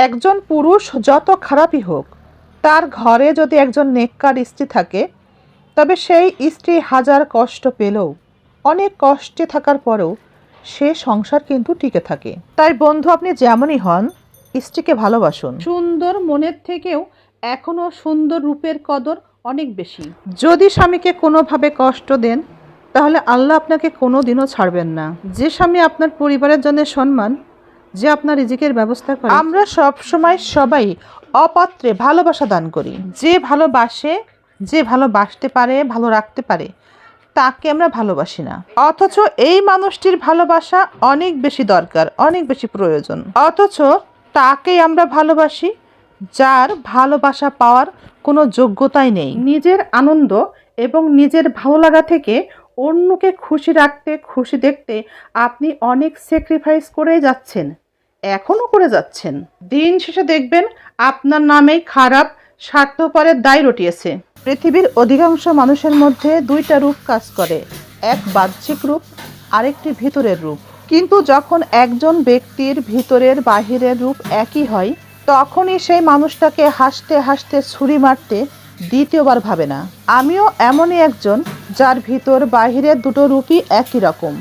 একজন পুরুষ যত খারাপই হোক, তার ঘরে যদি একজন নেককার স্ত্রী থাকে, তবে সেই স্ত্রী হাজার কষ্ট পেলেও, অনেক কষ্টে থাকার পরেও সে সংসার কিন্তু টিকে থাকে। তাই বন্ধু, আপনি যেমনই হন, স্ত্রীকে ভালোবাসুন। সুন্দর মনের থেকেও এখনও সুন্দর রূপের কদর অনেক বেশি। যদি স্বামীকে কোনোভাবে কষ্ট দেন, তাহলে আল্লাহ আপনাকে কোনো দিনও ছাড়বেন না। যে স্বামী আপনার পরিবারের জন্য সম্মান, যে আপনার রিজিকের ব্যবস্থা করে। আমরা সব সময় সবাই অপাত্রে ভালোবাসা দান করি। যে ভালোবাসে, যে ভালোবাসতে পারে, ভালো রাখতে পারে, তাকে আমরা ভালোবাসি না। অথচ এই মানুষটির ভালোবাসা অনেক বেশি দরকার, অনেক বেশি প্রয়োজন। অথচ তাকেই আমরা ভালোবাসি, যার ভালোবাসা পাওয়ার কোনো যোগ্যতাই নেই। নিজের আনন্দ এবং নিজের ভালো লাগা থেকে অন্যকে খুশি রাখতে, খুশি দেখতে আপনি অনেক স্যাক্রিফাইস করেই যাচ্ছেন, এখনও করে যাচ্ছেন। দিন শেষে দেখবেন আপনার নামেই খারাপ স্বার্থপরের দায় রটিয়েছে। পৃথিবীর অধিকাংশ মানুষের মধ্যে দুইটা রূপ কাজ করে, এক বাহ্যিক রূপ, আরেকটি ভিতরের রূপ। কিন্তু যখন একজন ব্যক্তির ভিতরের বাহিরের রূপ একই হয়, তখনই সেই মানুষটাকে হাসতে হাসতে ছুরি মারতে দ্বিতীয়বার ভাবে না। আমিও এমনই একজন, যার ভিতর বাহিরের দুটো রূপই একই রকম।